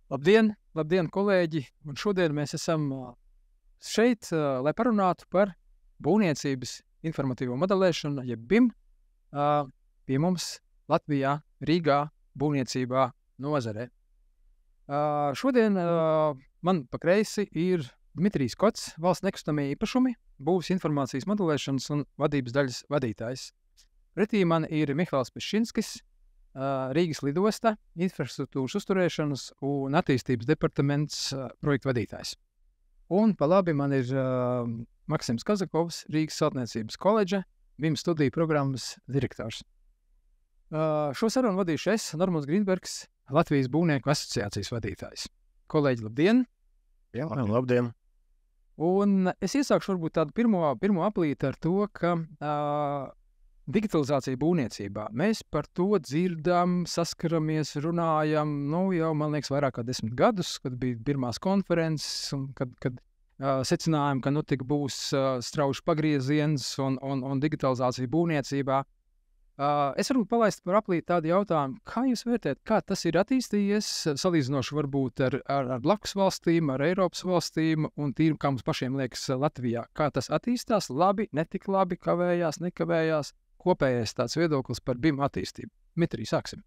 Labdien, kolēģi! Un šodien mēs esam šeit, lai parunātu par būvniecības informatīvo modelēšanu, jeb BIM, pie mums Latvijā, Rīgā, būvniecībā nozarē. Šodien man pa kreisi ir Dmitrijs Kots, valsts nekustamie īpašumi, būvs informācijas modelēšanas un vadības daļas vadītājs. Pretī man ir Mihails Peščinskis, Rīgas lidosta, infrastruktūras uzturēšanas un attīstības departaments projektu vadītājs. Un pa labi man ir Maksims Kazakovs, Rīgas celtniecības koledža, BIM studiju programmas direktors. Šo sarunu vadīšu es, Normons Grīnbergs, Latvijas būvnieku asociācijas vadītājs. Kolēģi, labdien! Jā, labdien! Un es iesākšu varbūt tādu pirmo aplīti ar to, ka digitalizācija būvniecībā. Mēs par to dzirdam, saskaramies, runājam, jau, man liekas, vairāk kā 10 gadus, kad bija pirmās konferences, un kad secinājām, ka būs strauji pagrieziens un digitalizācija būvniecībā. Es varu palaist par aplīti tādu jautājumu, kā jūs vērtējat, kā tas ir attīstījies, salīdzinoši varbūt ar blakus valstīm, ar Eiropas valstīm, un tīri, kā mums pašiem liekas Latvijā, kā tas attīstās, labi, netik labi, kavējās, nekavējās, kopējais tāds viedoklis par BIM attīstību. Dmitrij, sāksim.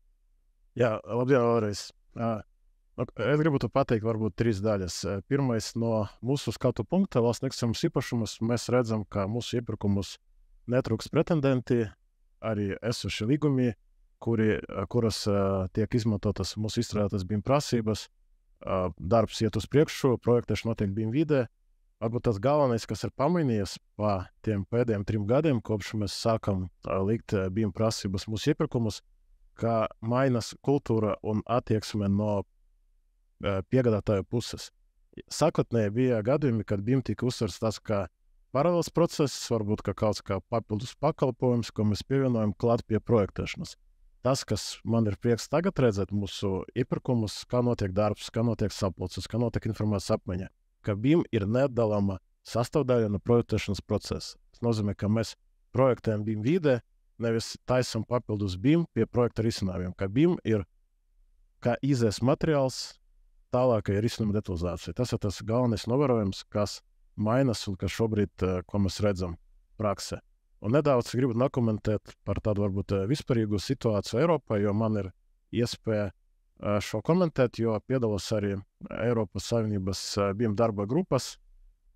Jā, labdien vēlreiz. Es gribu pateikt varbūt 3 daļas. Pirmais, no mūsu skatu punkta valsts nekustamus īpašumus mēs redzam, ka mūsu iepirkumus netrūks pretendenti, arī esoši līgumi, kuras tiek izmantotas mūsu izstrādātas BIM prasības. Darbs iet uz priekšu, projektēšana notiek BIM vidē. Varbūt tas galvenais, kas ir pamainījies pa tiem pēdējiem 3 gadiem, kopš mēs sākam likt BIM prasības mūsu iepirkumus, ka mainas kultūra un attieksme no piegādātāju puses. Sākotnēji bija gadījumi, kad BIM tika uzsverts tas, ka paralēls process, varbūt kā kaut kā papildus pakalpojums, ko mēs pievienojam klāt pie projektēšanas. Tas, kas man ir prieks tagad redzēt mūsu iepirkumus, kā notiek darbs, kā notiek sapulces, kā notiek informācijas apmaiņa, ka BIM ir nedalāma sastāvdaļa no projektēšanas procesa. Tas nozīmē, ka mēs projektējam BIM vidē, nevis taisam papildus BIM pie projekta risinājumiem, ka BIM ir kā izējas materiāls tālākai risinājuma detalizācijai. Tas ir tas galvenais novērojums, kas mainas un kas šobrīd, ko mēs redzam praksē. Un nedaudz gribu nokomentēt par tādu varbūt vispārīgu situāciju Eiropā, jo man ir iespēja šo komentēt, jo piedalos arī Eiropas Savienības BIM darba grupas.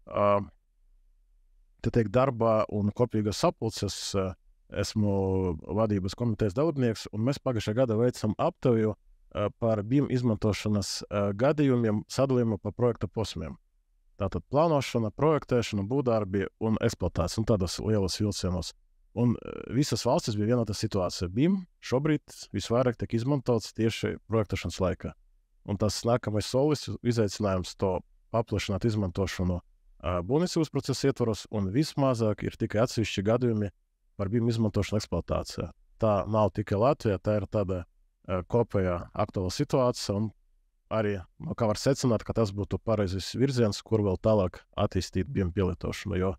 Te teikt, darbā un kopīgas sapulces esmu vadības komitejas dalībnieks, un mēs pagājušajā gadā veicam aptauju par BIM izmantošanas gadījumiem sadalījumu pa projekta posmiem. Tātad plānošana, projektēšana, būvdarbi un eksploatācija, un tādas lielas vilcienos. Un visas valstis bija vienota situācija. BIM šobrīd visvairāk tiek izmantots tieši projektēšanas laikā. Un tas nākamais solis, izaicinājums to paplašināt izmantošanu būvniecības procesa ietvaros, un vismazāk ir tikai atsevišķi gadījumi par BIM izmantošanu eksploatācijā. Tā nav tikai Latvijā, tā ir tāda kopējā aktuāla situācija, un arī, kā var secināt, ka tas būtu pareizais virziens, kur vēl tālāk attīstīt BIM pielietošanu, jo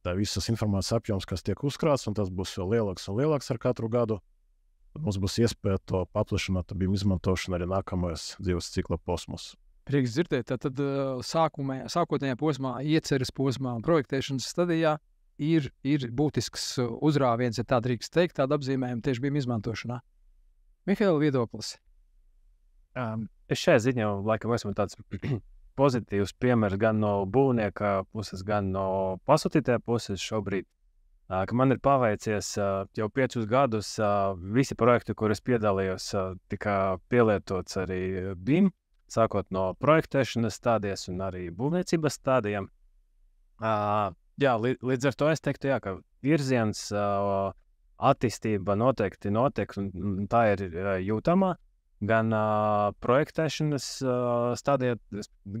tā visas informācijas apjoms, kas tiek uzkrāts, un tas būs vēl lielāks un lielāks ar katru gadu. Mums būs iespēja to paplašināt BIM izmantošanu arī nākamajos dzīves cikla posmos. Prieks dzirdēt, tad sākotnējā posmā, ieceres posmā un projektēšanas stadijā ir būtisks uzrāviens, ja tā drīkst teikt, tāda apzīmējuma tieši BIM izmantošanā. Mihaila viedoklis. Es šajā ziņā laikam esmu tāds pozitīvs piemērs gan no būvnieka puses, gan no pasūtītāja puses šobrīd, ka man ir paveicies jau 5 gadus visi projekti, kuras piedalījos, tika pielietots arī BIM, sākot no projektēšanas stādijas un arī būvniecības stādijām. Jā, līdz ar to es teiktu, jā, ka virziens attīstība noteikti notiek, un tā ir jūtamā. Gan projektēšanas stadija,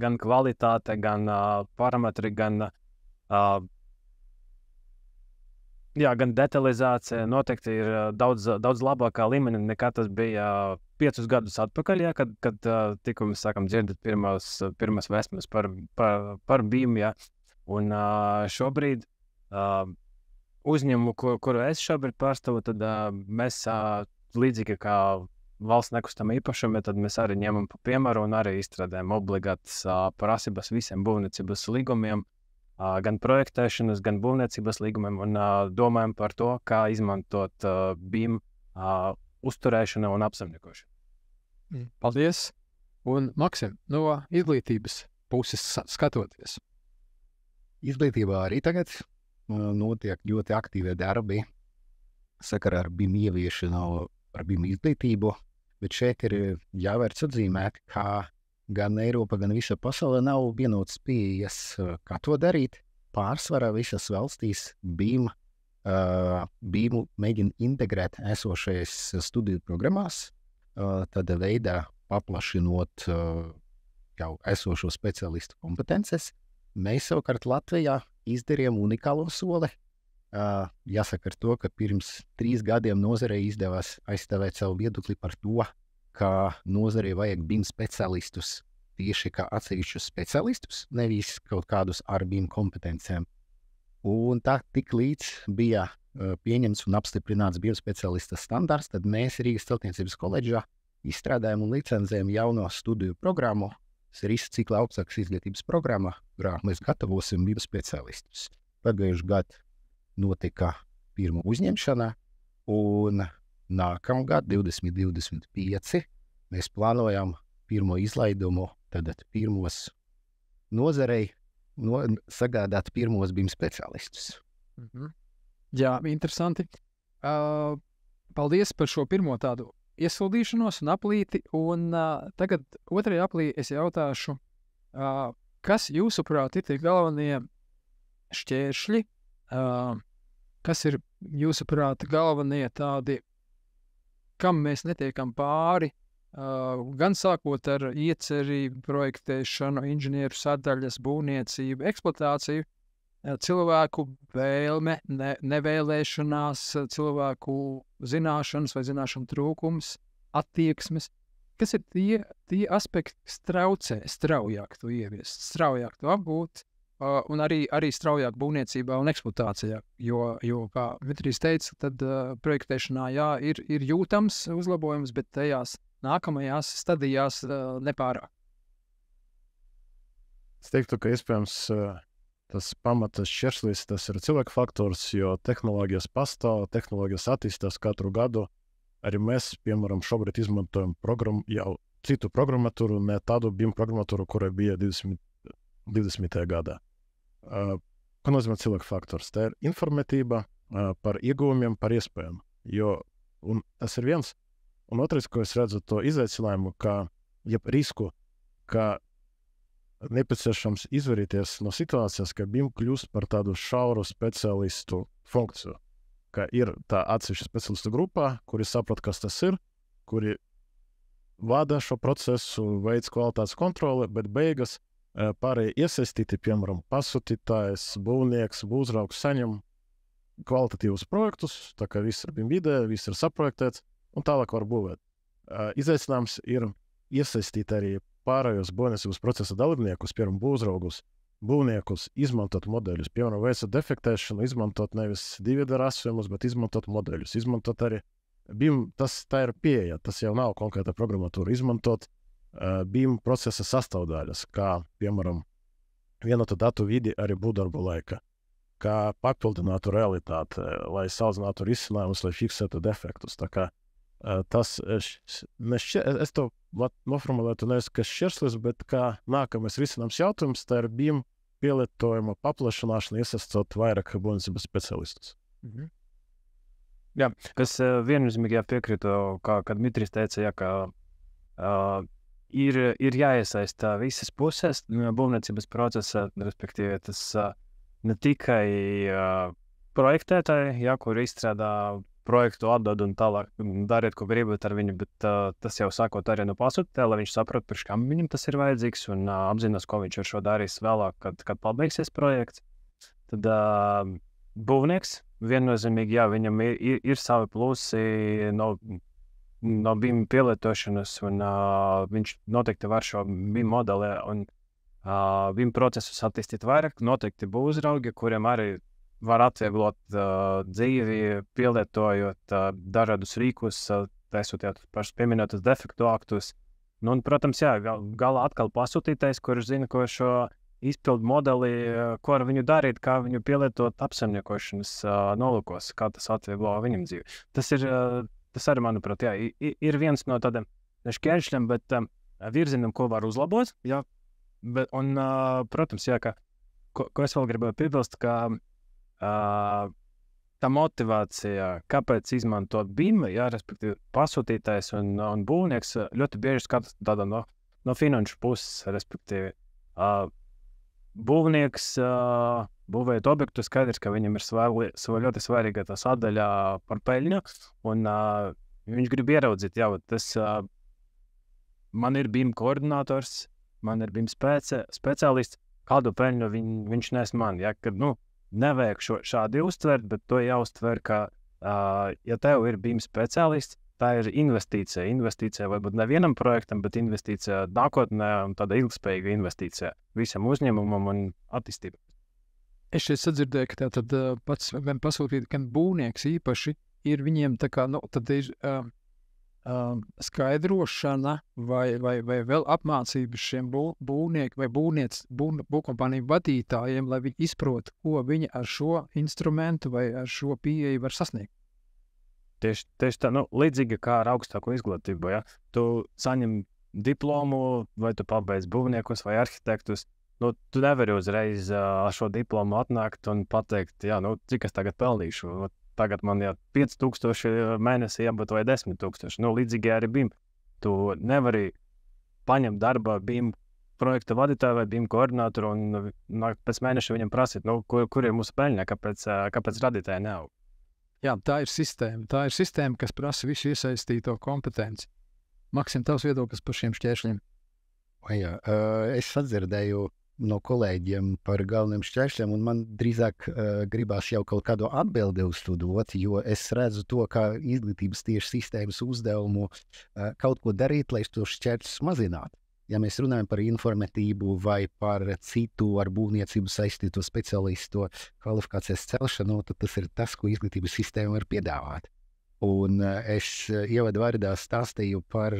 gan kvalitāte, gan parametri, gan detalizācija noteikti ir daudz labākā līmenī nekā tas bija 5 gadus atpakaļ, ja, kad tikko mēs sākam dzirdēt pirmas vēsmas par BIM. Ja. Un šobrīd uzņēmumu, kuru es šobrīd pārstāvu, tad mēs līdzīgi kā valsts nekustamā īpašuma, tad mēs arī ņemam pa piemēru un arī izstrādājam obligātas prasības visiem būvniecības līgumiem, gan projektēšanas, gan būvniecības līgumiem, un domājam par to, kā izmantot BIM uzturēšanu un apsaimniekošanu. Paldies! Un Maksim, no izglītības puses skatoties. Izglītībā arī tagad notiek ļoti aktīvi darbi sakarā ar BIM ieviešanu, ar BIM izglītību, bet šeit ir jāvērts atzīmēt, ka gan Eiropa, gan visa pasaule nav vienotas pieejas, kā to darīt. Pārsvarā visas valstīs BIM mēģina integrēt esošajās studiju programmās, tādā veidā paplašinot jau esošo speciālistu kompetences. Mēs savukārt Latvijā izdarījām unikālo soli. Jāsaka ar to, ka pirms 3 gadiem nozarei izdevās aizstāvēt savu viedokli par to, ka nozarei vajag BIM speciālistus tieši kā atsevišķus speciālistus, nevis kaut kādus ar BIM kompetencēm. Un tā tik līdz bija pieņemts un apstiprināts BIM speciālista standarts, tad mēs Rīgas celtniecības koledžā izstrādājam un licencējam jauno studiju programmu, tas ir cikla augstākas izglītības programma, kurā mēs gatavosim BIM speciālistus. Pagājuši gadu notika pirma uzņemšana, un nākamgad, 2025, mēs plānojam pirmo izlaidumu, tad pirmos nozarei sagādāt pirmos BIM speciālistus. Jā, interesanti. Paldies par šo pirmo tādu iesildīšanos un aplīti, un tagad otrajā aplī es jautāšu, kas jūsuprāt ir tie galvenie šķēršļi, kas ir jūsuprāt galvenie tādi, kam mēs netiekam pāri, gan sākot ar ieceri, projektēšanu, inženieru sadaļas, būvniecību, eksploatāciju, cilvēku vēlme, nevēlēšanās, cilvēku zināšanas vai zināšanu trūkums, attieksmes. Kas ir tie aspekti, kas traucē straujāk to ieviest, straujāk to apgūt, un arī straujāk būvniecībā un eksploatācijā? Jo kā Dmitrijs teica, tad projektēšanā ir jūtams uzlabojums, bet tajās nākamajās stadijās nepārāk. Es teiktu, ka iespējams tas pamatas šķērslis, tas ir cilvēka faktors, jo tehnoloģijas pastāv, tehnoloģijas attīstās katru gadu. Arī mēs, piemēram, šobrīd izmantojam jau citu programmatūru, ne tādu BIM programmatūru, kurai bija 20. gadā. Ko nozīmē cilvēka faktors? Tā ir informatība par ieguvumiem, par iespējām. Un tas ir viens. Un otrais, ko es redzu to izaicinājumu, risku, ka nepieciešams izvairīties no situācijas, ka BIM kļūst par tādu šauru speciālistu funkciju. Ka ir tā atsevišķa speciālistu grupā, kuri saprot, kas tas ir, kuri vada šo procesu, veids kvalitātes kontroli, bet beigas pārējie iesaistīti, piemēram, pasūtītājs, būvnieks, būvuzraugs saņem kvalitatīvus projektus, tā kā viss ir BIM vidē, viss ir saprojektēts, un tālāk var būvēt. Izaicinājums ir iesaistīt arī pārējos būvniecības procesa dalībniekus, piemēram, būvuzraugus, būvniekus, izmantot modeļus, piemēram, veicot defektēšanu, izmantot nevis 2D rasējumus, bet izmantot modeļus, izmantot arī BIM, tā ir pieeja, tas jau nav konkrēta programmatūra, izmantot BIM procesa sastāvdaļas, kā, piemēram, vienotu datu vidi arī būvdarbu laika, kā papildinātu realitāti, lai saudzinātu risinājumus, lai fiksētu defektus. Tā kā es to noformulētu nevis kā šķērslis, bet kā nākamais risinājums jautājums, tā ir BIM pielietojuma paplašināšana, iesaistot vairāk būvniecības speciālistus. Jā, kas viennozīmīgi piekrītu, kad Dmitrijs teica, ka ir jāiesaista visas puses būvniecības procesā, respektīvi tas ne tikai projektētāji, kur izstrādā projektu, atdod un tālāk dariet, ko gribat ar viņu, bet tas jau sākot arī no pasūtītāja, lai viņš saprot, priekš kam viņam tas ir vajadzīgs un apzinās, ko viņš ar šo darīs vēlāk, kad pabeigsies projekts. Tad būvnieks viennozīmīgi, viņam ir savi plusi no BIM pielietošanas, un viņš noteikti var šo BIM modeli un BIM procesus attīstīt vairāk. Noteikti būvuzraugi, kuriem arī var atvieglot dzīvi, pielietojot dažādus rīkus, taisot jau pašus pieminētos defektu aktus. Nu, un, protams, jā, galā atkal pasūtītais, kurš zina, ko šo izpildu modeli, ko ar viņu darīt, kā viņu pielietot apsaimniekošanas nolūkos, kā tas atvieglo viņam dzīvi. Tas arī, manuprāt, jā, ir viens no tādiem šķēršļiem, bet virzienam, ko var uzlabot. Jā. Un, protams, jā, ko es vēl gribēju piebilst, ka tā motivācija, kāpēc izmantot BIM, jā, respektīvi pasūtītājs un būvnieks ļoti bieži skatās tādā no finanšu puses, respektīvi būvnieks būvējot objektu, skaidrs, ka viņam ir ļoti svarīga tā sadaļa par peļņu, un viņš grib ieraudzīt, jā, tas man ir BIM koordinators, man ir BIM speciālists, kādu peļņu viņš nes man, ja, kad, nevajag šādi uztvert, bet to jāuztver, ka, ja tev ir BIM speciālists, tā ir investīcija. Investīcija varbūt nevienam projektam, bet investīcija nākotnē un tāda ilgspējīga investīcija visam uzņēmumam un attīstībai. Es šeit sadzirdēju, ka tātad pats gan pasūtīt, gan būvnieks īpaši ir viņiem tā kā, tad ir skaidrošana vai vēl apmācības šiem būvnieku vai būvkompāniju vadītājiem, lai viņi izprot, ko viņi ar šo instrumentu vai ar šo pieeju var sasniegt. Tieši tā, līdzīgi kā ar augstāko izglītību, ja? Tu saņem diplomu, vai tu pabeidz būvniekus vai arhitektus, tu nevari uzreiz ar šo diplomu atnākt un pateikt, jā, cik es tagad pelnīšu. Tagad man 5,000 mēnesī jābūt vai 10,000. Līdzīgi arī BIM. Tu nevari paņemt darbā BIM projekta vadītāju vai BIM koordinatoru un pēc mēneša viņam prasīt, kur ir mūsu peļņa, kāpēc radītāji neaug. Jā, tā ir sistēma. Tā ir sistēma, kas prasa visu iesaistīto kompetenci. Maksim, tavs viedoklis par šiem šķēršļiem? Jā, es sadzirdēju no kolēģiem par galveniem šķēršļiem, un man drīzāk gribās jau kaut kādu atbildi uz to dot, jo es redzu to, kā izglītības tieši sistēmas uzdevumu kaut ko darīt, lai tos šķēršļus mazinātu. Ja mēs runājam par informatību vai par citu ar būvniecību saistīto speciālistu kvalifikācijas celšanu, tad tas ir tas, ko izglītības sistēma var piedāvāt. Un es ievadu vārdā stāstīju par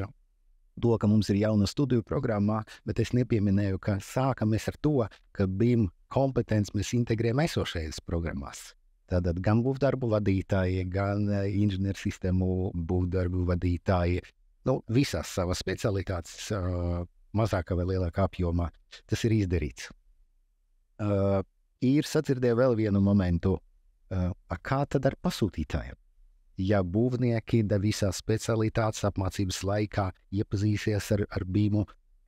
to, ka mums ir jauna studiju programmā, bet es nepieminēju, ka sākamies ar to, ka BIM kompetenci mēs integrējam esošajās programmās. Tātad gan būvdarbu vadītāji, gan inženiersistēmu būvdarbu vadītāji, visās savas specialitātes mazākā vai lielākā apjomā. Tas ir izdarīts. Ir sadzirdēju vēl vienu momentu. Kā tad ar pasūtītājiem? Ja būvnieki visās specialitātes apmācības laikā iepazīsies ar BIM,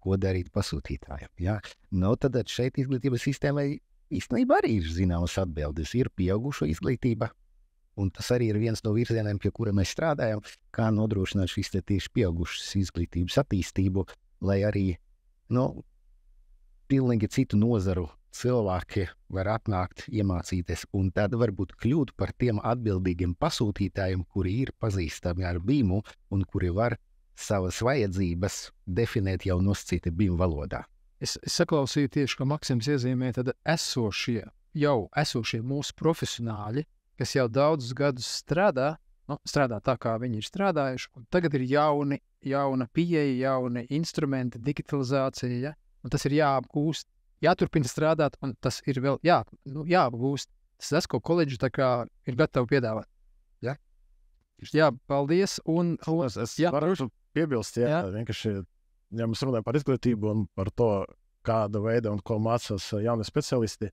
ko darīt pasūtītājiem. Ja? Tad šeit izglītības sistēmai īstenībā arī ir zināmas atbildes. Ir pieaugušo izglītība, un tas arī ir viens no virzieniem, pie kura mēs strādājam, kā nodrošināt šīs tieši pieaugušas izglītības attīstību, lai arī pilnīgi citu nozaru cilvēki var atnākt, iemācīties, un tad varbūt kļūt par tiem atbildīgiem pasūtītājiem, kuri ir pazīstami ar BIM un kuri var savas vajadzības definēt jau nosacīti BIM valodā. Es saklausīju tieši, ka Maksims iezīmē tad esošie mūsu profesionāļi, kas jau daudzus gadus strādā tā, kā viņi ir strādājuši, un tagad ir jauna pieeja, jauni instrumenti, digitalizācija, un tas ir jāapgūst. Jāturpina strādāt, un tas ir vēl jāapgūst. Tas, ko koledži tā kā ir gatavi piedāvāt. Ja? Jā, paldies. Es varu piebilst, vienkārši, ja mēs runājam par izglītību un par to, kāda veida un ko mācās jauni speciālisti,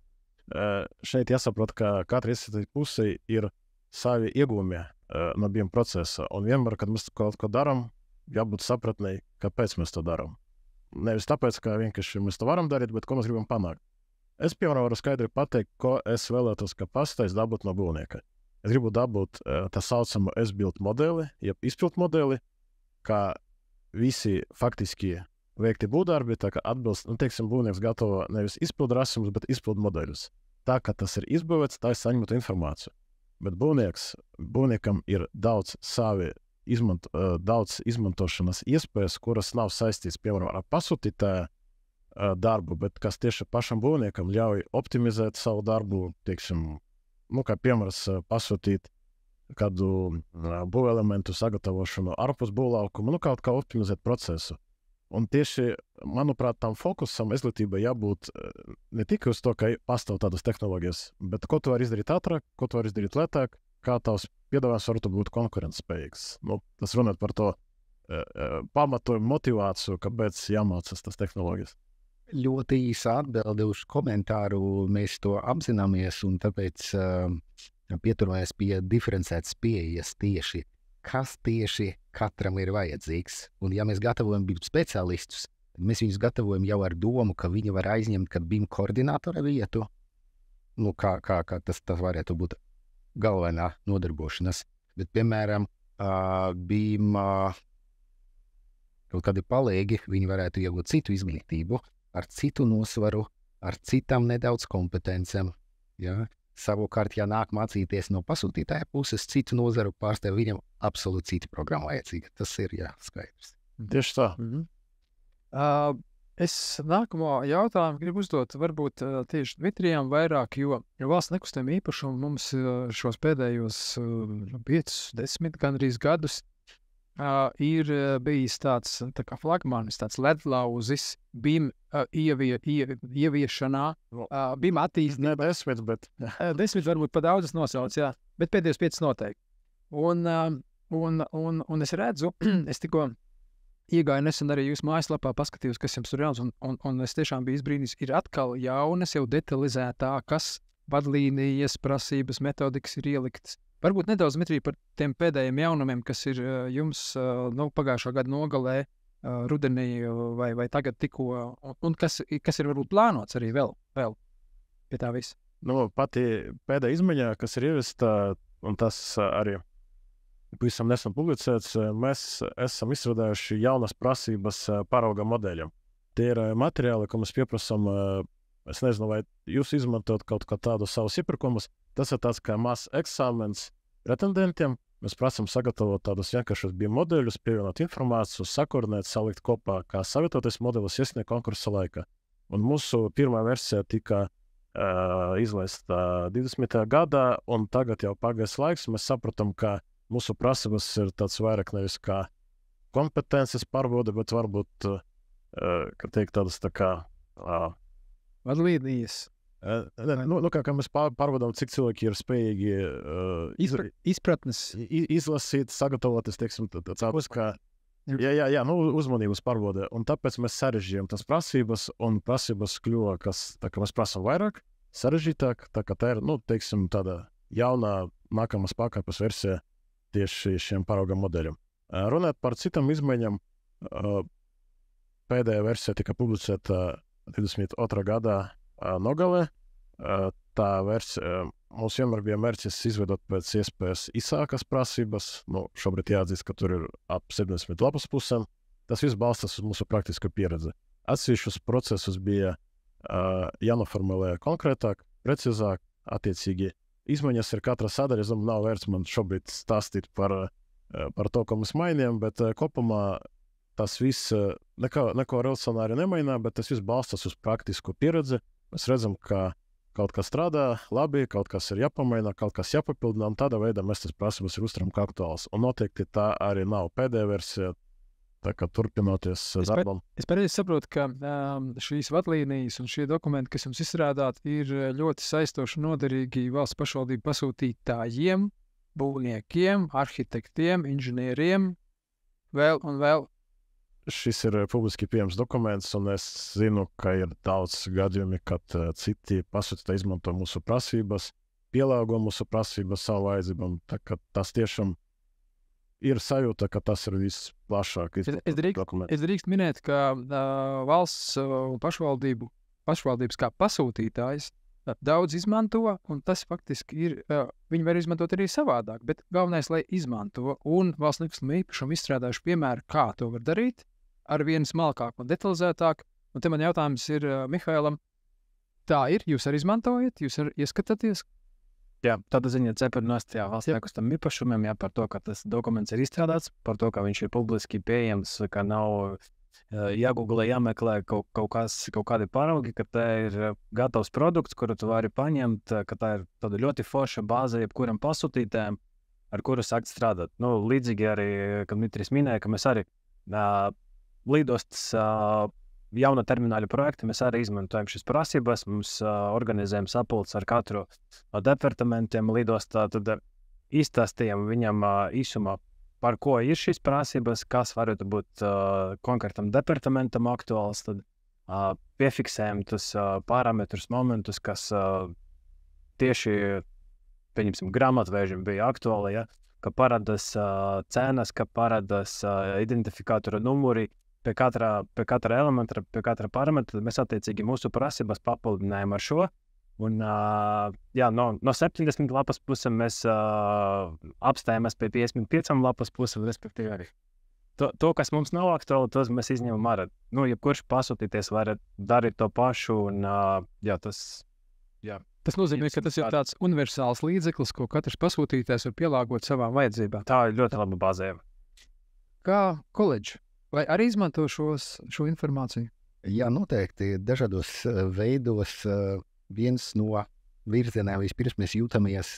šeit jāsaprot, ka katra iesaistītā puse ir savi iegūmi no BIM procesa. Un vienmēr, kad mēs kaut ko darām, jābūt sapratnei, kāpēc mēs to darām. Nevis tāpēc, ka vienkārši mēs to varam darīt, bet ko mēs gribam panākt. Es, piemēram, varu skaidri pateikt, ko es vēlētos, ka pastāstīs dabūt no būvnieka. Es gribu dabūt tā saucamo S-build modeli, jeb izpildu modeli, kā visi faktiski veikti būvdarbi, tā kā atbilst, būvnieks gatavo nevis izpildu rasumus, bet izpildu modeļus. Tā, ka tas ir izbūvēts, tā es saņemtu informāciju. Bet būvniekam ir daudz izmantošanas iespējas, kuras nav saistītas, piemēram, ar pasūtītāju darbu, bet kas tieši pašam būvniekam ļauj optimizēt savu darbu, kā piemērs pasūtīt kādu būvelementu sagatavošanu ārpus būvlaukuma, kaut kā optimizēt procesu. Un tieši, manuprāt, tam fokusam izglītībai jābūt ne tikai uz to, ka pastāv tādas tehnoloģijas, bet ko tu vari izdarīt ātrāk, ko tu vari izdarīt lētāk, kā tavs piedāvājums varētu būt konkurentspējīgs. Tas runāt par to pamatojumu, motivāciju, kāpēc jāmācās tas tehnoloģijas. Ļoti īsa atbilde uz komentāru. Mēs to apzināmies un tāpēc pieturamies pie diferencētas pieejas tieši, kas tieši katram ir vajadzīgs. Un ja mēs gatavojam BIM speciālistus, tad mēs viņus gatavojam jau ar domu, ka viņi var aizņemt kā BIM koordinātora vietu. Kā tas varētu būt galvenā nodarbošanās. Bet, piemēram, BIM kaut kādi palīgi, viņi varētu iegūt citu izglītību, ar citu nosvaru, ar citām nedaudz kompetencēm. Ja? Savukārt, ja nāk mācīties no pasūtītāja puses, citu nozaru pārstāv, viņam absolūti cita programma vajadzīga. Tas ir skaidrs. Tieši tā. Es nākamo jautājumu gribu uzdot varbūt tieši Dmitrijam vairāk, jo valsts nekustamā īpašuma mums šos pēdējos 5-10 gandrīz gadus ir bijis tāds tā kā flagmanis, tāds ledlauzis BIM ieviešanā, BIM attīstībā. Ne 10, bet 10 varbūt pa daudzas nosauc, jā, bet pēdējos 5 noteikti. Un es redzu, es tikko iegāju nesen arī jūsu mājaslapā, paskatījos, kas jums tur jauns, un es tiešām biju izbrīnījis, ir atkal jaunas, jau detalizētākas vadlīnijas, prasības, metodikas ir ieliktas. Varbūt nedaudz, Dmitrij, par tiem pēdējiem jaunumiem, kas ir jums pagājušā gada nogalē, rudenī vai tagad tikko, un kas ir varbūt plānots arī vēl pie tā visa. Pati pēdējā izmaiņā, kas ir ievesta, un tas arī pavisam nesen publicēts, mēs esam izstrādājuši jaunas prasības parauga modeļiem. Tie ir materiāli, ko mēs pieprasām, es nezinu, vai jūs izmantojat kaut kā tādu savus iepirkumus. Tas ir tāds kā mazs eksāmens pretendentiem. Mēs prasām sagatavot tādus vienkāršus BIM modeļus, pievienot informāciju, sakoordinēt, salikt kopā, kā savietoties modelis iesniegt konkursa laikā. Un mūsu pirmā versija tika izlaista 20. gadā, un tagad jau pagājis laiks. Mēs sapratam, ka mūsu prasības ir tāds vairāk nevis kā kompetences pārbaude, bet varbūt, tādas tā kā vadlīnijas. Kā mēs pārbaudām, cik cilvēki ir spējīgi izlasīt, sagatavoties, tāds kā uzmanības pārbaude. Un tāpēc mēs sarežģījām tās prasības, un prasības kļuva, ka mēs prasām vairāk, sarežģītāk, tā kā tā ir, tāda jaunā nākamās pakāpes versija tieši šiem parauga modeļiem. Runāt par citām izmaiņām, pēdējā versija tika publicēta 22. gadā nogalē. Tā versija mums vienmēr bija mērķis izveidot pēc iespējas īsākas prasības. Šobrīd jāatzīst, ka tur ir ap 70 lapas pusēm. Tas viss balstās uz mūsu praktisko pieredzi. Atsevišķus procesus bija jānoformulē konkrētāk, precīzāk, attiecīgi. Izmaiņas ir katra sadaļa, nav vērts man šobrīd stāstīt par to, ko mēs mainījām, bet kopumā tas viss neko revolucionāri nemainā, bet tas viss balstās uz praktisku pieredzi. Mēs redzam, ka kaut kas strādā labi, kaut kas ir jāpamaina, kaut kas jāpapildina, un tādā veidā mēs tas prasības ir uztveram kā aktuāls. Un noteikti tā arī nav pēdējā versija, tā kā turpinoties darbam. Es pareizi saprotu, ka šīs vadlīnijas un šie dokumenti, kas jums izstrādāti, ir ļoti saistoši noderīgi valsts pašvaldību pasūtītājiem, būvniekiem, arhitektiem, inženieriem, vēl un vēl. Šis ir publiski pieejams dokuments, un es zinu, ka ir daudz gadījumi, kad citi pasūtītāji izmanto mūsu prasības, pielāgo mūsu prasības savu vajadzībām. Tas tiešām ir sajūta, ka tas ir visplašāk izmantots dokuments. Es drīkst minēt, ka valsts pašvaldības kā pasūtītājs daudz izmanto, un tas faktiski ir, viņi var izmantot arī savādāk, bet galvenais, lai izmanto, un valsts nekustamā īpašuma izstrādājuši piemēru, kā to var darīt, ar vienu smalkāk un detalizētāk. Un te man jautājums ir Mihailam, tā ir, jūs arī izmantojat, jūs arī ieskatāties? Jā, tāda ziņa cepuri nostājā valsts nekustamam īpašumam, par to, ka tas dokuments ir izstrādāts, par to, ka viņš ir publiski pieejams, ka nav jāgooglē, jāmeklē kaut kādi paraugi, ka tā ir gatavs produkts, kuru tu vari paņemt, ka tā ir tāda ļoti forša bāze jebkuram pasūtītājam. ar kuru sākt strādāt. Nu, līdzīgi arī, kad Dmitrijs minēja, ka mēs arī lidostas jauna termināļa projekta, mēs arī izmantojam šīs prasības, mums organizējam sapulces ar katru no departamentiem lidostā, tad izstāstījām viņam īsumā, par ko ir šīs prasības, kas varētu būt konkrētam departamentam aktuāls, tad piefiksējam tos parametrus, momentus, kas tieši, pieņemsim, grāmatvēžiem bija aktuāli, ja? Ka parādās cenas, ka parādās identifikātora numuri, pie katra elementa, pie katra parametra, mēs attiecīgi mūsu prasības papildinājam ar šo. Un, no 70 lapas pusēm mēs apstājamies pie 55 lapas pusēm, respektīvi arī. To, kas mums nav aktuāli, tos mēs izņemam ārā. Nu, jebkurš pasūtīties var darīt to pašu, un Tas nozīmē, ka tas ir tāds universāls līdzeklis, ko katrs pasūtītājs var pielāgot savām vajadzībām. Tā ir ļoti laba bāzējuma. Kā koledži, vai arī izmanto šo informāciju? Jā, noteikti dažādos veidos. Viens no virzieniem vispirms mēs jūtamies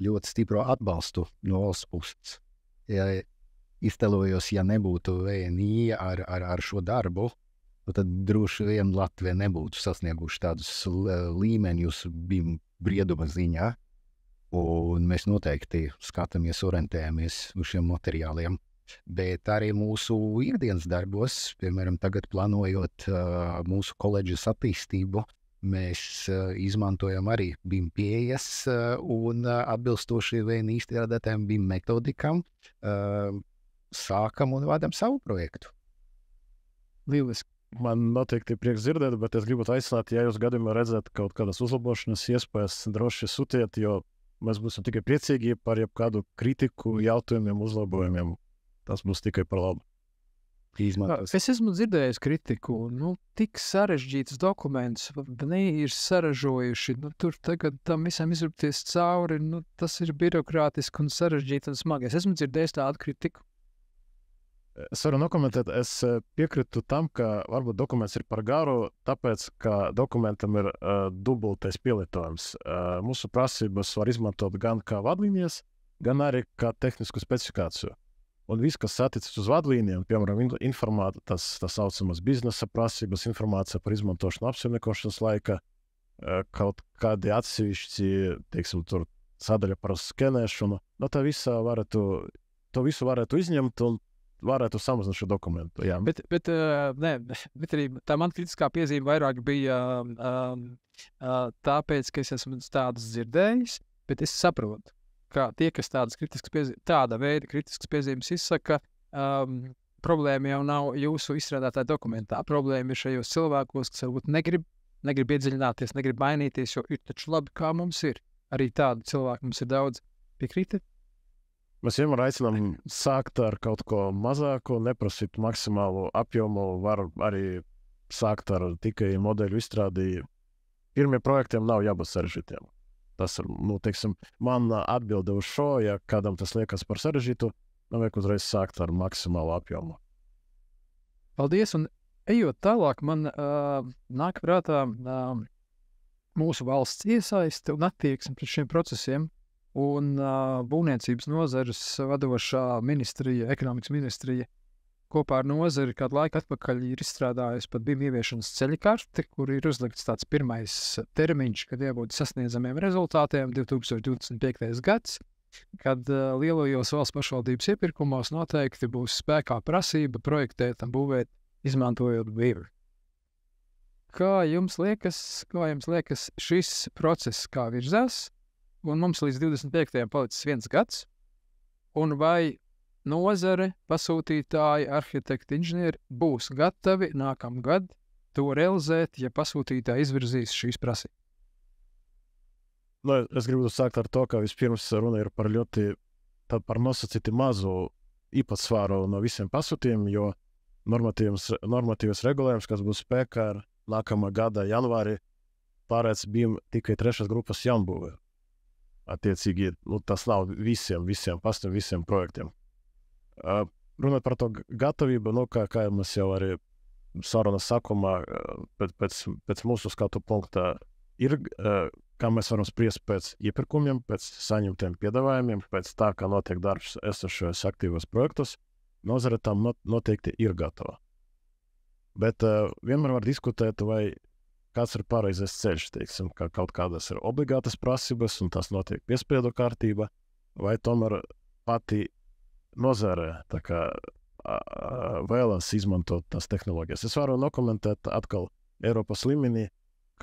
ļoti stipru atbalstu no valsts puses. Ja iztēlojos, ja nebūtu VNI ar šo darbu, tad droši vien Latvija nebūtu sasnieguši tādus līmeņus brieduma ziņā. Un mēs noteikti skatāmies, orientējamies uz šiem materiāliem. Bet arī mūsu ikdienas darbos, piemēram, tagad plānojot mūsu koledžas attīstību, mēs izmantojam arī BIM pieejas un atbilstoši vien izstrādātām BIM metodikām sākam un vadam savu projektu. Lieliski. Man noteikti prieks dzirdēt, bet es gribu aicināt, ja jūs gadījumā redzat kaut kādas uzlabošanas iespējas, droši sūtiet, jo mēs būsim tikai priecīgi par jebkādu kritiku, jautājumiem, uzlabojumiem. Tas būs tikai par labu. Es esmu dzirdējis kritiku, tik sarežģīts dokuments, ir saražojuši, tur tagad tam visam izrupties cauri, tas ir birokrātiski un sarežģīti un smagi. Es esmu dzirdējis tādu kritiku. Es varu nokomentēt, es piekritu tam, ka varbūt dokuments ir par garu, tāpēc, ka dokumentam ir dubultais pielietojums. Mūsu prasības var izmantot gan kā vadlīnijas, gan arī kā tehnisku specifikāciju. Un viss, kas attiecas uz vadlīnijām, piemēram, tas saucamās biznesa prasības, informācija par izmantošanu apsaimniekošanas laika, kaut kādi atsevišķi, teiksim, tur sadaļa par skenēšanu, to visu varētu izņemt un varētu samazināt šo dokumentu. Jā. Bet arī tā man kritiskā piezīme vairāk bija tāpēc, ka es esmu tādas dzirdējis, bet es saprotu, ka tie, kas tāda veida kritiskas piezīmes izsaka, problēma jau nav jūsu izstrādātā dokumentā. Problēma ir šajos cilvēkos, kas varbūt negrib iedziļināties, negrib mainīties, jo ir taču labi, kā mums ir. Arī tādu cilvēku mums ir daudz. Piekrītat? Mēs vienmēr aicinām sākt ar kaut ko mazāku, neprasīt maksimālu apjomu, var arī sākt ar tikai modeļu izstrādi. Pirmiem projektiem nav jābūt sarežģītiem. Tas ir, teiksim, man atbilde uz šo, ja kādam tas liekas par sarežģītu, vajag uzreiz sākt ar maksimālu apjomu. Paldies, un ejot tālāk, man nāk prātā mūsu valsts iesaiste un attieksme pret šiem procesiem. Un būvniecības nozares vadošā ministrija, ekonomikas ministrija, kopā ar nozari kādu laiku atpakaļ ir izstrādājusi pat BIM ieviešanas ceļkarti, kur ir uzlikts tāds pirmais termiņš, kad jābūt sasniedzamiem rezultātiem 2025. gads, kad lielajos valsts pašvaldības iepirkumos noteikti būs spēkā prasība projektēt un būvēt, izmantojot BIM. Kā jums liekas šis process kā virzās? Un mums līdz 25. palicis 1 gads, un vai nozare, pasūtītāji, arhitekti, inženieri būs gatavi nākamgad to realizēt, ja pasūtītāji izvirzīs šīs prasības? Es gribu sākt ar to, ka vispirms runa ir par par nosacīti mazu īpatsvaru no visiem pasūtījumiem, jo normatīvs regulējums, kas būs spēkā ar nākamā gada janvāri, pārēc BIM tikai 3. grupas jaunbūvē. Attiecīgi, tas nav visiem pastāviem, visiem projektiem. Runāt par to gatavību, kā mēs jau arī sarunas sākumā, pēc mūsu skatu punkta, ir kā mēs varam spriest pēc iepirkumiem, pēc saņemtiem piedāvājumiem, pēc tā, kā notiek darbs esošajos aktīvos projektos, nozare tam noteikti ir gatava. Bet vienmēr var diskutēt, vai kāds ir pareizais ceļš, teiksim, ka kaut kādas ir obligātas prasības un tas notiek piespiedu kārtība, vai tomēr pati nozare tā kā vēlas izmantot tās tehnoloģijas. Es varu nokomentēt atkal Eiropas līmenī,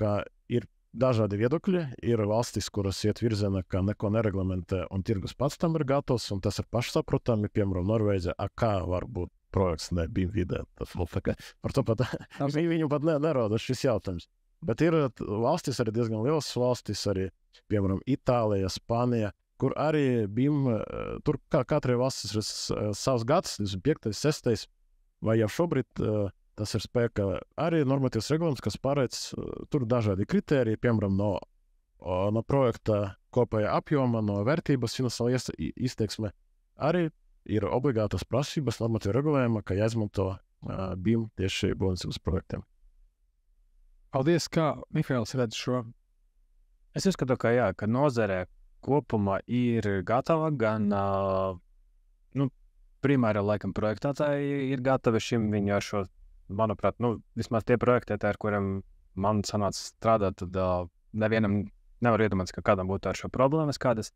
ka ir dažādi viedokļi, ir valstis, kuras iet virzienā, ka neko nereglamentē un tirgus pats tam ir gatavs, un tas ir pašsaprotami, piemēram, Norvēģija, kā var būt projekts ne BIM vidē. Par to pat viņu pat nerodas šis jautājums. Bet ir valstis, arī diezgan lielas valstis, arī, piemēram, Itālija, Spānija, kur arī BIM, tur katrai valstis ir savs gads, 25, 6, vai jau šobrīd tas ir spēkā arī normatīvs regulējums, kas paredz tur dažādi kritēriji, piemēram, no projekta kopējā apjoma, no vērtības finansiāla izteiksme. Arī ir obligātas prasības normatīva regulējuma, ka jāizmanto BIM tieši būvniecības projektiem. Paldies, kā Mihails redz šo. Es uzskatu, ka nozarē kopumā ir gatava gan, primāri, laikam, projektētāji ir gatavi šim, viņi ar šo, manuprāt, vismaz tie projektētāji, ar kuriem man sanāca strādāt, tad nevienam nevar iedomāties, ka kādam būtu ar šo problēmas kādas.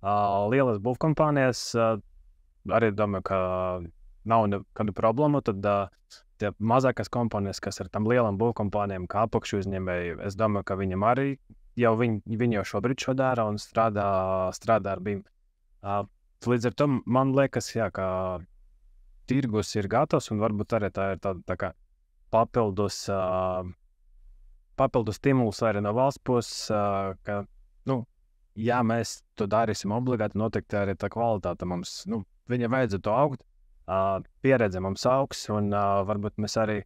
Lielas būvkompānijas arī domāju, ka nav nekādu problēmu, tad tie mazākās kompānijas, kas ar tam lielam būvkompānijām, kā apakšu uzņēmēji, es domāju, ka viņam arī viņi jau šobrīd šo dara un strādā ar BIM. Līdz ar to man liekas, ka tirgus ir gatavs, un varbūt arī tā ir tāda tā kā papildus stimulus arī no valsts puses, ka, ja mēs to darīsim obligāti, noteikti arī tā kvalitāte mums, viņa vajadzētu augt, pieredze mums augs, un varbūt mēs arī,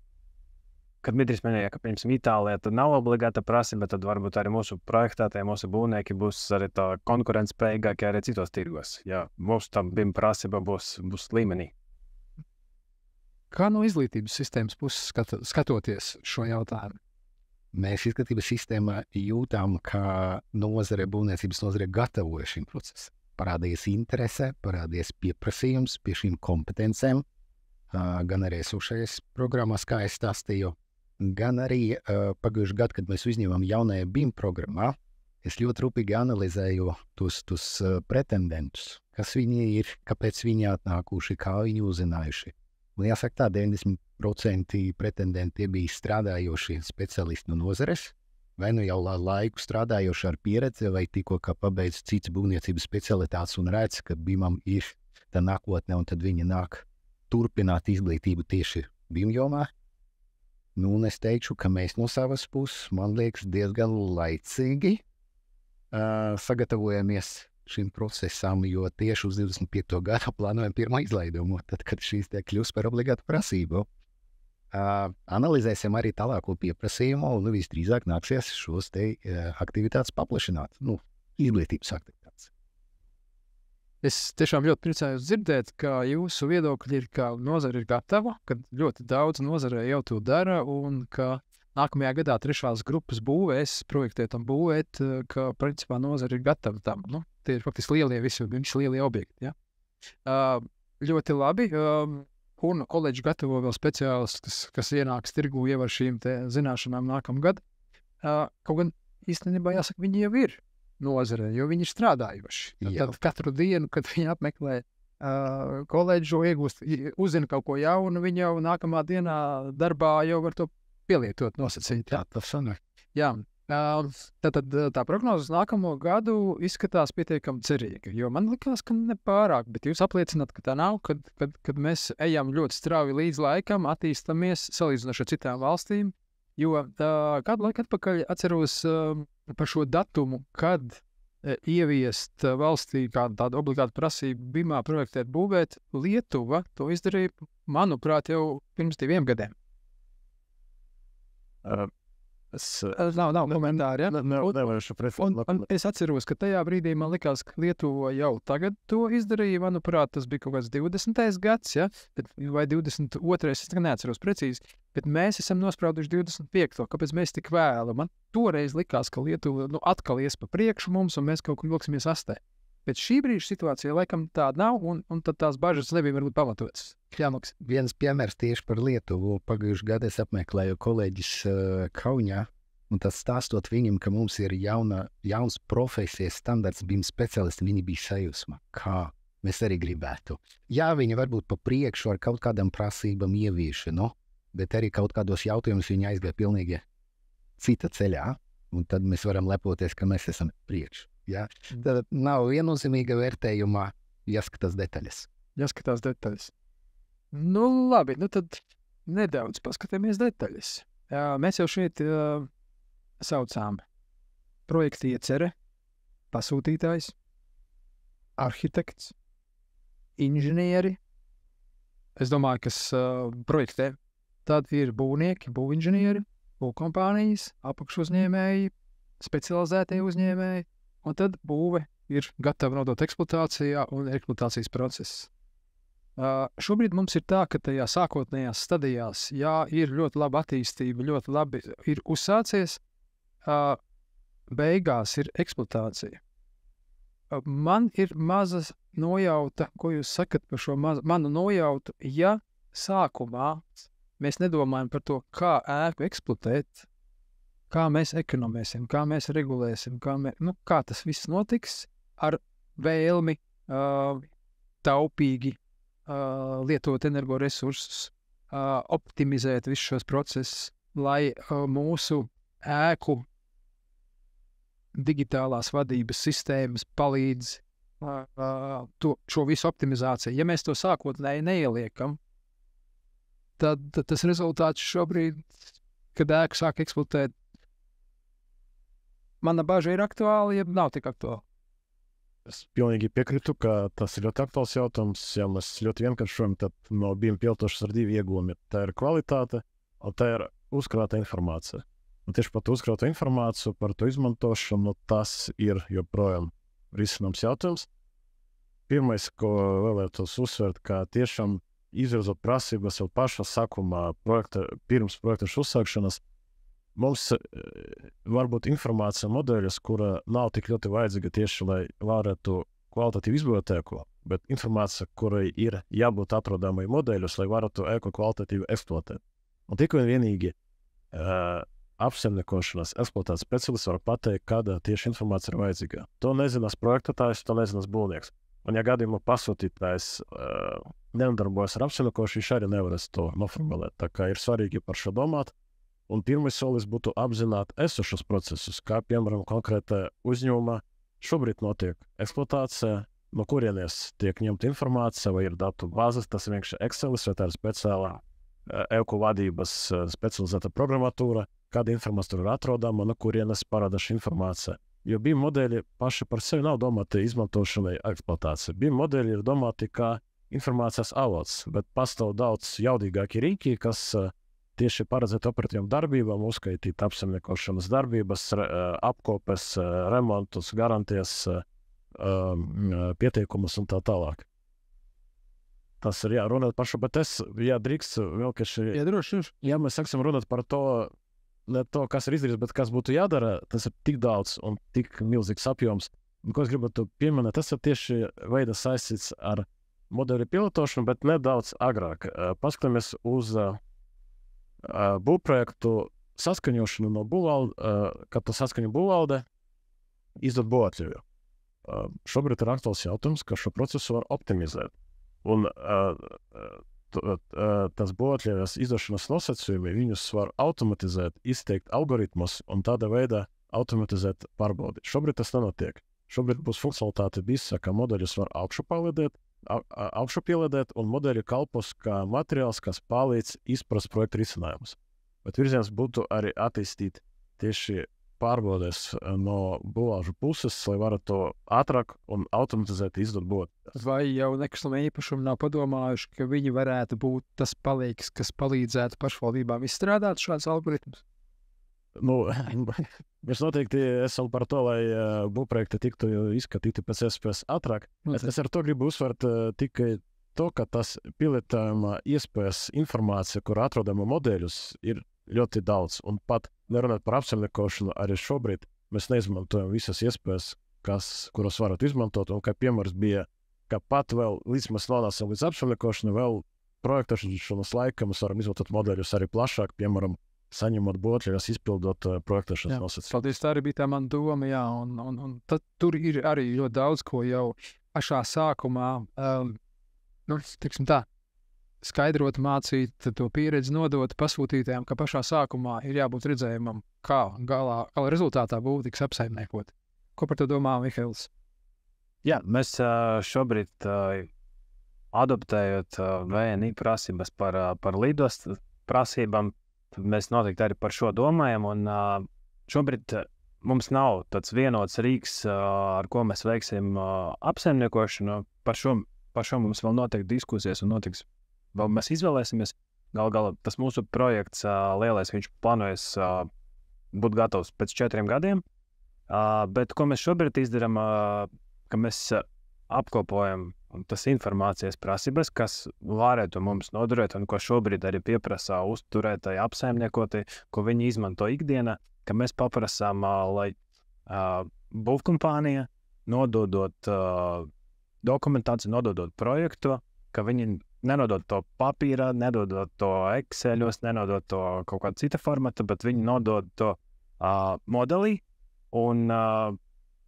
kad Dmitrijs minēja, ka, piemēram, Itālijā tad nav obligāta prasība, tad varbūt arī mūsu projektētāji, mūsu būvnieki būs arī tā konkurentspējīgāki arī citos tirgos, ja mūsu tam BIM prasība būs līmenī. Kā no izglītības sistēmas puses skatoties šo jautājumu? Mēs izglītības sistēmā jūtām, ka būvniecības nozare gatavojas šim procesam. Parādījies interese, parādījies pieprasījums pie šīm kompetencēm, gan arī esošajās programmās, kā es stāstīju, gan arī pagājušajā gadā, kad mēs uzņēmām jaunajā BIM programmā, es ļoti rūpīgi analizēju tos pretendentus, kas viņi ir, kāpēc viņi atnākuši, kā viņi uzzinājuši. Un jāsaka tā, 90% pretendenti bija strādājošie speciālisti no nozares, vai jau laiku strādājoši ar pieredzi, vai tikko pabeidz cits būvniecības specialitātes un redz, ka BIM-am ir tā nākotne, un tad viņi nāk turpināt izglītību tieši BIM jomā. Un es teikšu, ka mēs no savas puses, man liekas, diezgan laicīgi sagatavojamies šim procesam, jo tieši uz 25. gadu plānojam pirmo izlaidumu, tad, kad šīs kļūs par obligātu prasību. Analizēsim arī tālāko pieprasījumu, un visdrīzāk nāksies šos aktivitātes paplašināt, izglītības aktivitātes. Es tiešām ļoti priecājos dzirdēt, ka jūsu viedokļi ir, ka nozare ir gatava, ka ļoti daudz nozarē jau to dara, un ka nākamajā gadā trešās grupas būvēs, projektēt un būvēt, ka principā nozare ir gatava tam. Tie ir faktiski visi lielie objekti. Ja? Ļoti labi. Un koledži gatavo vēl speciālistus, kas ienāks tirgū jau ar šīm zināšanām nākamgad. Kaut gan īstenībā jāsaka, viņi jau ir nozarē, jo viņi ir strādājuši. Tad katru dienu, kad viņi apmeklē koledžu, uzzina kaut ko jaunu, viņi jau nākamā dienā darbā jau var to pielietot, nosacīt. Jā, tas sanāk. Jā. Tātad tā prognoze uz nākamo gadu izskatās pietiekami cerīga, jo man likās, ka nepārāk, bet jūs apliecināt, ka tā nav, kad mēs ejam ļoti strauji līdz laikam, attīstamies salīdzinoši ar citām valstīm, jo kādu laiku atpakaļ atceros par šo datumu, kad ieviest valstī kādu tādu obligātu prasību BIM-ā projektēt būvēt, Lietuva to izdarīja, manuprāt, jau pirms 2 gadiem. Nav komentāri, ja? Nevarēšu un es atceros, ka tajā brīdī man likās, ka Lietuva jau tagad to izdarīja. Manuprāt, tas bija kaut kāds 20. gads, ja? Vai 22. es neatceros precīzi. Bet mēs esam nosprauduši 25. Kāpēc mēs tik vēlu? Man toreiz likās, ka Lietuva atkal ies pa priekšu mums, un mēs kaut kur vilksimies astē. Bet šī brīža situācija laikam tāda nav, un tad tās bažas nebija varbūt pamatotas. Jānoks. Viens piemērs tieši par Lietuvu. Pagājušajā gadā es apmeklēju kolēģis Kaunijā, un tas stāstot viņam, ka mums ir jauns profesijas standarts BIM speciālisti, viņi bija sajūsmā, kā mēs arī gribētu. Jā, viņi varbūt pa priekšu ar kaut kādām prasībām ieviešanu, bet arī kaut kādos jautājumos viņi aizgāja pilnīgi cita ceļā, un tad mēs varam lepoties, ka mēs esam priekš. Ja? Tad nav viennozīmīga vērtējumā, jāskatās detaļas. Jāskatās detaļas. Nu, labi, nu tad nedaudz paskatāmies detaļas. Mēs jau šeit saucām projekta iecere, pasūtītājs, arhitekts, inženieri. Es domāju, kas projektē. Tad ir būvnieki, būvinženieri, būvkompānijas, apakšuzņēmēji, specializētie uzņēmēji, un tad būve ir gatava nodot eksploatācijā un eksploatācijas process. Šobrīd mums ir tā, ka tajā sākotnējās stadijās, jā, ir ļoti laba attīstība, ļoti labi ir uzsācies, beigās ir eksploatācija. Man ir maza nojauta, ko jūs sakat par šo manu nojautu, ja sākumā mēs nedomājam par to, kā ēku eksploatēt, kā mēs ekonomēsim, kā mēs regulēsim, kā tas viss notiks ar vēlmi taupīgi lietot energoresursus, optimizēt visus šos procesus, lai mūsu ēku digitālās vadības sistēmas palīdz šo visu optimizāciju. Ja mēs to sākotnēji neieliekam, tad tas rezultāts šobrīd, kad ēku sāk eksploatēt, mana baža ir aktuāla, ja nav tik aktuāla. Es pilnīgi piekrītu, ka tas ir ļoti aktuāls jautājums. Ja mēs ļoti vienkāršojam, tad no BIM pielietošanas ar divi iegūmi. Tā ir kvalitāte, un tā ir uzkrāta informācija. Un tieši par to uzkrāto informāciju, par to izmantošanu, tas ir joprojām risināms jautājums. Pirmais, ko vēlētos uzsvērt, ka tiešām izvirzot prasības jau pašā sākumā, pirms projekta uzsākšanas, mums var būt informācija modeļus, kura nav tik ļoti vajadzīga tieši, lai varētu kvalitatīvi izbūvēt ēku, bet informācija, kurai ir jābūt atrodamai modeļus, lai varētu ēku kvalitatīvi eksploatēt. Un tikai un vienīgi apsaimniekošanas eksploatācijas speciālists var pateikt, kāda tieši informācija ir vajadzīga. To nezinās projektētājs, to nezinās būvnieks. Un, ja gadījumā pasūtītājs nedarbojas ar apsaimniekošanu, viņš arī nevarēs to noformulēt. Tā kā ir svarīgi par šo domāt. Un pirmais solis būtu apzināt esošos procesus, kā, piemēram, konkrētā uzņēmuma šobrīd notiek eksploatācija, no kurienes tiek ņemta informācija, vai ir datu bāzes, tas ir vienkārši Excelis, vai tā ir speciālā ēku vadības specializēta programmatūra, kāda informācija tur ir atrodama, no kurienes parādās informācija. Jo BIM modeļi paši par sevi nav domāti izmantošanai eksploatācijai. BIM modeļi ir domāti kā informācijas avots, bet pastāv daudz jaudīgāki rīki, kas tieši paredzēt operatīvām darbībām, uzskaitīt apsaimniekošanas darbības, apkopes, remontus, garantijas, pieteikumus un tā tālāk. Tas ir runāt par šo, bet es drīkst vēl, ka ja mēs sāksim runāt par to, ne to, kas ir izdarīts, bet kas būtu jādara, tas ir tik daudz un tik milzīgs apjoms. Un, ko es gribētu pieminēt, tas ir tieši veida saistīts ar modeļu pilotošanu, bet nedaudz agrāk. Paskatāmies uz būvprojektu saskaņošanu no būvvalde, kad to saskaņo būvvalde, izdod būvatļauju. Šobrīd ir aktuāls jautājums, ka šo procesu var optimizēt. Un tas būvatļaujas izdošanas nosacījumi, viņus var automatizēt, izteikt algoritmus un tādā veidā automatizēt pārbaudi. Šobrīd tas nenotiek. Šobrīd būs funkcionalitāte visa, ka modeļus var augšupielādēt un modeļi kalpos kā materiāls, kas palīdz izprast projektu risinājumus. Bet virziens būtu arī attīstīt tieši pārbaudēs no būvāžu puses, lai varētu to ātrāk un automatizēt izdot būvot. Vai jau nekustamā īpašuma nav padomājuši, ka viņi varētu būt tas palīgs, kas palīdzētu pašvaldībām izstrādāt šādus algoritmus? Mēs noteikti esam par to, lai būvprojekti tiktu izskatīti pēc iespējas ātrāk. Es ar to gribu uzsvērt tikai to, ka tas pielietojuma iespējas informācija, kur atrodama modeļus, ir ļoti daudz. Un pat nerunāt par apsaimniekošanu, arī šobrīd mēs neizmantojam visas iespējas, kuras varat izmantot. Un kā piemērs bija, ka pat vēl līdz mēs nonācam līdz apsaimniekošanai, vēl projektēšanas laikā mēs varam izmantot modeļus arī plašāk, piemēram, saņemot botļus, izpildot projektēšanas nosacījumus. Paldies, tā arī bija tā mana doma, jā, un tad tur ir arī ļoti daudz, ko jau pašā sākumā, tiksim tā, skaidrot, mācīt, to pieredzi nodot pasūtītājiem, ka pašā sākumā ir jābūt redzējumam, kā gala rezultātā būtu tiks apsaimniekot. Ko par to domā Mihails? Jā, mēs šobrīd adoptējot VNI prasības par lidostu prasībām, tad mēs noteikti arī par šo domājam, un šobrīd mums nav tāds vienots rīks, ar ko mēs veiksim apsaimniekošanu. Par šo mums vēl notiek diskusijas, un notiks, vēl mēs izvēlēsimies. Galā tas mūsu projekts lielais, viņš plānojas būt gatavs pēc 4 gadiem, bet ko mēs šobrīd izdarām, ka mēs apkopojam tas informācijas prasības, kas varētu mums noderēt un ko šobrīd arī pieprasa uzturētāji, apsaimniekotāji, ko viņi izmanto ikdienā, ka mēs paprasām, lai būvkompānija nododot dokumentāciju, nododot projektu, ka viņi nenodot to papīrā, nedodot to Exceļos, nenodot to kaut kāda cita formata, bet viņi nodod to modelī, un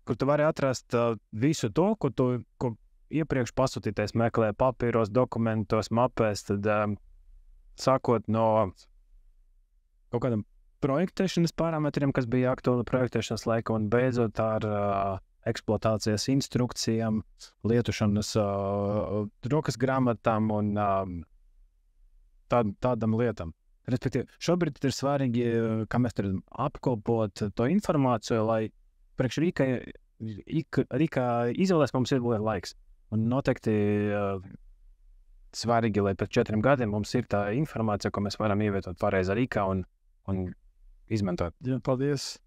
kur tu vari atrast visu to, ko iepriekš pasūtītais meklē papīros, dokumentos, mapēs, tad sākot no kaut kādam projektēšanas parametriem, kas bija aktuāli projektēšanas laika, un beidzot ar eksploatācijas instrukcijām, lietošanas rokas grāmatām un tādam lietam. Respektīvi, šobrīd ir svarīgi, kā mēs redzam, apkopot to informāciju, lai priekš Rīgā izvēlēs mums ir laiks. Un noteikti svarīgi, lai pēc 4 gadiem mums ir tā informācija, ko mēs varam ievietot pareizā Rīgā un izmantot. Jā, paldies.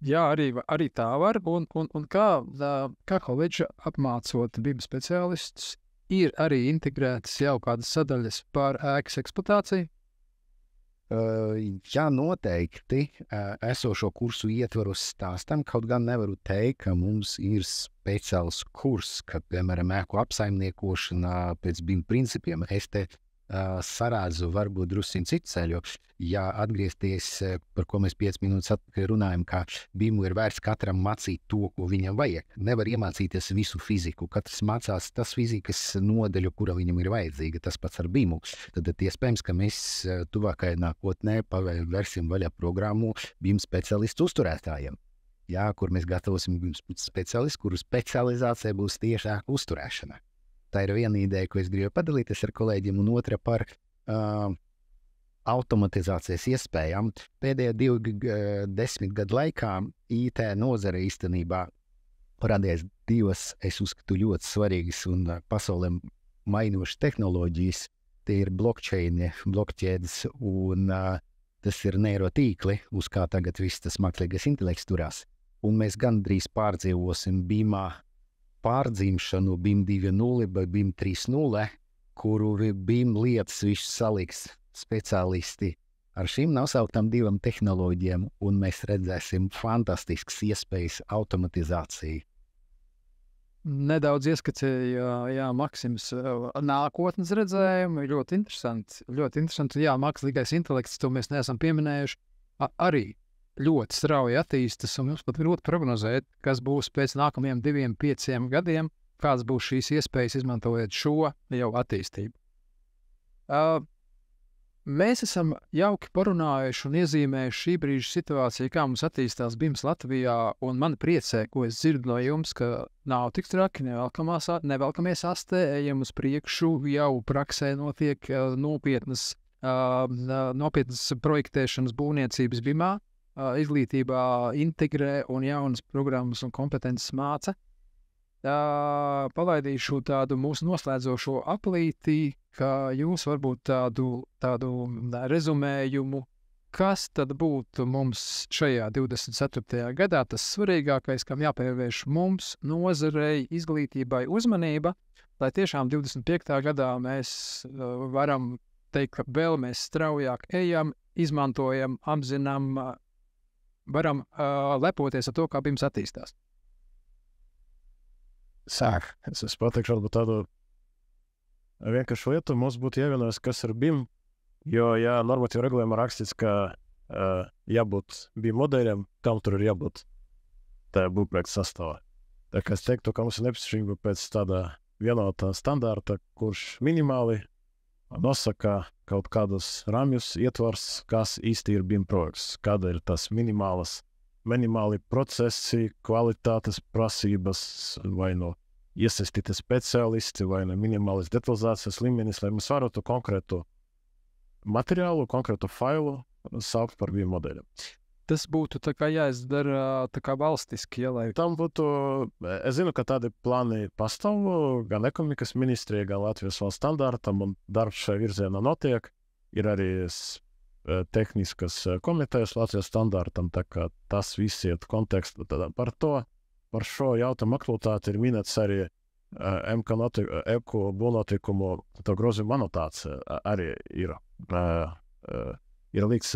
Jā, arī tā var. Un kā koledža apmācot BIM speciālistus, ir arī integrētas jau kādas sadaļas par ēkas eksploatāciju? Jā, noteikti esošo kursu ietvaros stāstam, kaut gan nevaru teikt, ka mums ir speciāls kurs, kad, piemēram, ēku apsaimniekošanā pēc BIM principiem. Es te sarādzu varbūt drusciņ citu ceļu. Ja atgriezties, par ko mēs 5 minūtes atpakaļ runājam, ka BIM ir vērts katram mācīt to, ko viņam vajag. Nevar iemācīties visu fiziku. Katrs mācās tas fizikas nodaļu, kura viņam ir vajadzīga. Tas pats ar BIM-u. Tad iespējams, ka mēs tuvākajā nākotnē pavērsim vaļā programmu BIM speciālistu uzturētājiem. Jā, kur mēs gatavosim BIM speciālistu, kuru specializācija būs tieši ēku uzturēšana. Tā ir viena ideja, ko es gribu padalīties ar kolēģiem, un otra par automatizācijas iespējām. Pēdējo 10 gadu laikā IT nozare īstenībā parādījās 2, es uzskatu, ļoti svarīgas un pasaulē mainošas tehnoloģijas. Tie ir blokķēdes un tas ir neirotīkli, uz kā tagad viss tas mākslīgais intelekts turās. Un mēs gandrīz pārdzīvosim BIM-ā pārdzimšanu BIM 2.0 vai BIM 3.0, kuru BIM lietas visu saliks speciālisti ar šīm nosauktām 2 tehnoloģijām, un mēs redzēsim fantastiskas iespējas automatizāciju. Nedaudz ieskicēja Maksims nākotnes redzējumu, ļoti interesanti. Jā, mākslīgais intelekts, to mēs neesam pieminējuši, arī ļoti strauji attīstas, un mums pat ļoti prognozēt, kas būs pēc nākamajiem 2-5 gadiem, kāds būs šīs iespējas izmantojot šo jau attīstību. Mēs esam jauki parunājuši un iezīmējuši šī brīža situāciju, kā mums attīstās BIMs Latvijā, un man priecē, ko es dzirdu no jums, ka nav tik traki, nevelkamies astē, ejam uz priekšu, jau praksē notiek nopietnas projektēšanas būvniecības BIMā, izglītībā integrē un jaunas programmas un kompetences māca. Palaidīšu tādu mūsu noslēdzošo aplīti, ka jūs varbūt tādu rezumējumu, kas tad būtu mums šajā 24. gadā tas svarīgākais, kam jāpievērš mums, nozarei, izglītībai uzmanība, lai tiešām 25. gadā mēs varam teikt, ka vēl mēs straujāk ejam, izmantojam, apzinām, varam lepoties ar to, kā BIMs attīstās. Es pateikšu varbūt tādu vienkāršu lietu. Mums būtu jāvienojas, kas ir BIM, jo, ja normatīva regulējumā rakstīts, ka jābūt BIM modeļiem, kam tur ir jābūt tajā būvprojekta sastāvā. Tā kā es teiktu, ka mums ir nepieciešamība pēc tāda vienotā standarta, kurš minimāli nosaka kaut kādus ramjus, ietvars, kas īsti ir BIM projekts, kāda ir tas minimāli procesi, kvalitātes prasības, vai no iesaistīti speciālisti, vai no minimālis detalizācijas līmenis, lai mēs varētu konkrētu materiālu, konkrētu failu saukt par BIM modeļiem. Tas būtu tā kā jāizdara tā kā valstiski, ja, lai... Tam būtu, es zinu, ka tādi plāni pastāv gan ekonomikas ministrijai, gan Latvijas valsts standartam, un darbs šajā virzienā notiek. Ir arī tehniskas komitejas Latvijas standartam, tā kā tas viss iet kontekstu par šo jautājumu aktualitāti ir minēts arī EMKO būvnotiekumu grozījuma anotācija arī ir līdz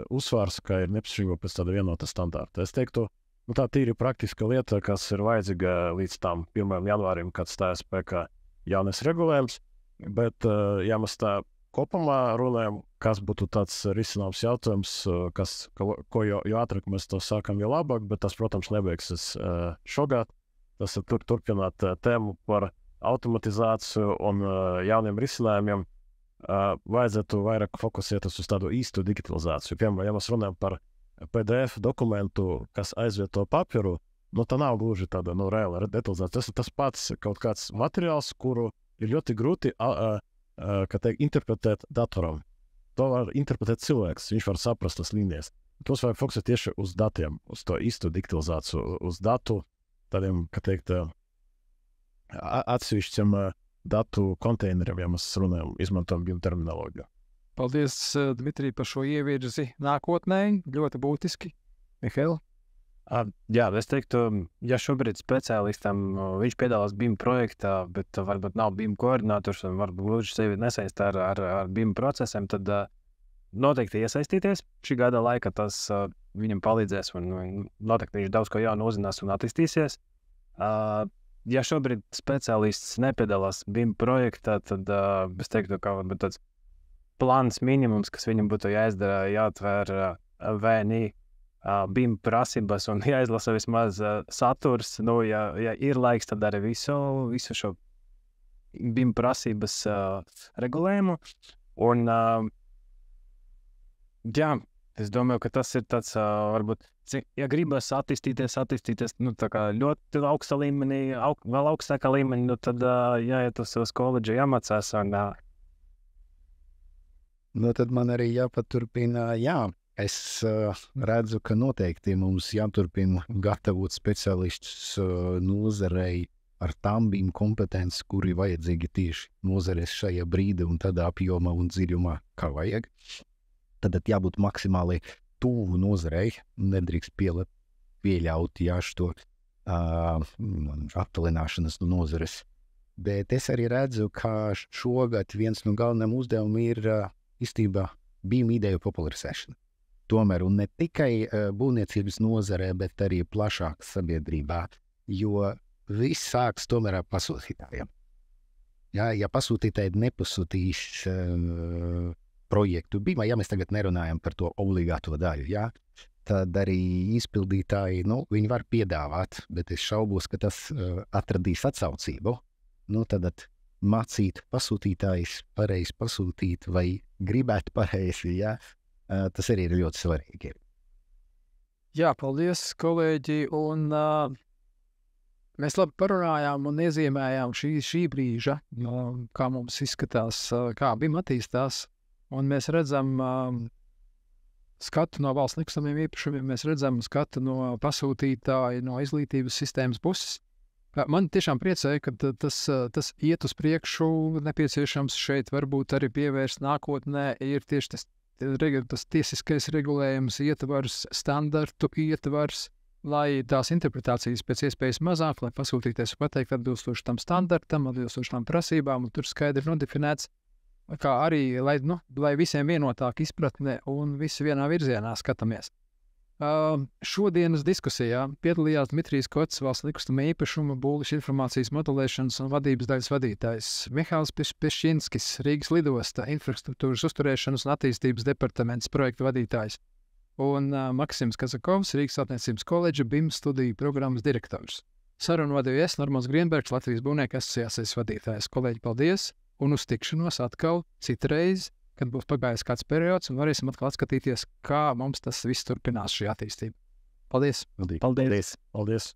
uzsvars, ka ir nepieciešamība pēc tāda vienota standarta. Es teiktu, tā tīri praktiska lieta, kas ir vajadzīga līdz tam 1. janvārim, kad stājas spēkā jaunais regulējums, bet ja mēs tā kopumā runājam, kas būtu tāds risināms jautājums, ko jo ātrāk mēs to sākam, jo labāk, bet tas, protams, nebeigsies šogad. Tas ir turpināt tēmu par automatizāciju un jauniem risinājumiem. Vajadzētu vairāk fokusēties uz tādu īstu digitalizāciju. Piemēram, ja mēs runājam par PDF dokumentu, kas aizvieto papīru, tā nav gluži tāda reāla detalizācija. Tas ir tas pats kaut kāds materiāls, kuru ir ļoti grūti interpretēt datoram. To var interpretēt cilvēks, viņš var saprast tas līnijas. Tos vajag fokusēt tieši uz datiem, uz to īstu digitalizāciju, uz datu, tādiem, atsevišķiem datu konteineriem, ja mēs runājam, izmantojam BIM terminoloģiju. Paldies, Dmitrij, par šo ievirzi nākotnē, ļoti būtiski. Mihail? Jā, es teiktu, ja šobrīd speciālistam viņš piedalās BIM projektā, bet varbūt nav BIM koordinators un varbūt gluži sevi nesaist ar BIM procesiem, tad noteikti iesaistīties. Šī gada laika tas viņam palīdzēs un noteikti viņš daudz ko jaunu uzzinās un attīstīsies. Ja šobrīd speciālists nepiedalās BIM projektā, tad es teiktu, ka varbūt tāds plāns minimums, kas viņam būtu jāizdara, jāatver VNI BIM prasības un jāizlasa vismaz saturs. Ja ir laiks, tad arī visu šo BIM prasības regulējumu. Un, jā, es domāju, ka tas ir tāds, varbūt, ja gribas attīstīties, tā kā ļoti augsta līmenī, vēl augstākā līmenī, tad jāiet uz koledžu, jāmācās. Tad man arī jāpaturpina, es redzu, ka noteikti mums jāturpina gatavot speciālistus nozarei ar tām BIM kompetences, kuri vajadzīgi tieši nozares šajā brīdī un tādā apjomā un dziļumā, kā vajag. Tad jābūt maksimāli tuvu nozarei, nedrīkst pieļaut šo attālināšanas no nozares. Bet es arī redzu, ka šogad viens no galvenajiem uzdevumiem ir īstenībā BIM ideju popularizēšana. Tomēr un ne tikai būvniecības nozarē, bet arī plašāk sabiedrībā, jo viss sāks tomēr ar pasūtītājiem. Ja pasūtītāji nepasūtīs projektu BIM, ja mēs tagad nerunājam par to obligāto daļu, tad arī izpildītāji, viņi var piedāvāt, bet es šaubos, ka tas atradīs atsaucību. Tad mācīt pasūtītājus pareizi pasūtīt vai gribēt pareizi, tas arī ir ļoti svarīgi. Jā, paldies, kolēģi, un mēs labi parunājām un iezīmējām šī brīža, kā mums izskatās, kā BIM attīstās, un mēs redzam skatu no valsts nekustamiem īpašumiem, mēs redzam skatu no pasūtītāja, no izglītības sistēmas puses. Man tiešām priecēja, ka tas iet uz priekšu, nepieciešams šeit varbūt arī pievērst nākotnē, ir tieši tas tas tiesiskais regulējums, ietvars, standartu ietvars, lai tās interpretācijas pēc iespējas mazāk, lai pasūtīties pateikt atbilstoši tam standartam, atbilstoši tam prasībām, un tur skaidri nodefinēts, kā arī, lai visiem vienotāk izpratne un visi vienā virzienā skatāmies. Šodienas diskusijā piedalījās Dmitrijs Kots, valsts likuma īpašuma, būvniecības informācijas modelēšanas un vadības daļas vadītājs, Mihāls Piešķinskis, Rīgas lidosta, infrastruktūras uzturēšanas un attīstības departaments projektu vadītājs, un Maksims Kazakovs, Rīgas Celtniecības koledža BIM studiju programmas direktors. Sarunu vadīju es, Normāls Grienbergs, Latvijas būvnieku asociācijas vadītājs. Kolēģi, paldies, un uz tikšanos atkal citreiz, kad būs pagājis kāds periods, un varēsim atkal atskatīties, kā mums tas viss turpinās šī attīstība. Paldies! Paldies! Paldies.